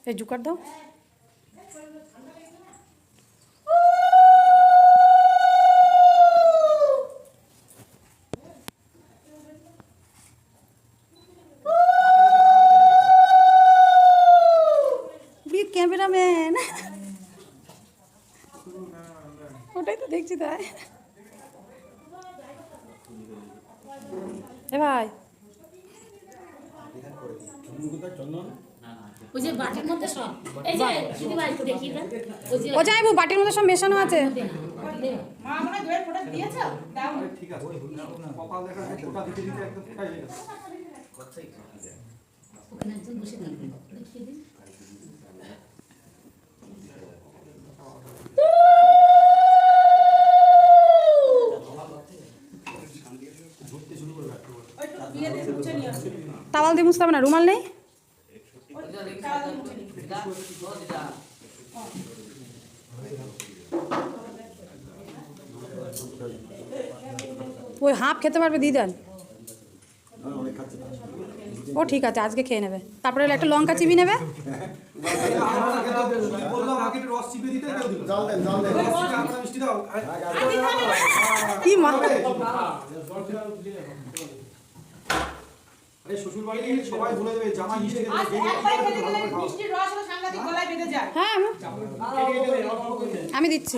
এই জুকার দাও। ক্যামেরাম্যান, ওটাই তো দেখছি। তাই এ ভাই, ও যাইবো বাটির মধ্যে সব মেশানো আছে। তাওয়াল দিয়ে মুছতে হবে না? রুমাল নেই? ওই হাফ খেতে পারবে? দিয়ে দেন। ও ঠিক আছে, আজকে খেয়ে নেবে। তারপরে একটা লঙ্কা চিবি নেবে। কি মা, হ্যাঁ আমি দিচ্ছি।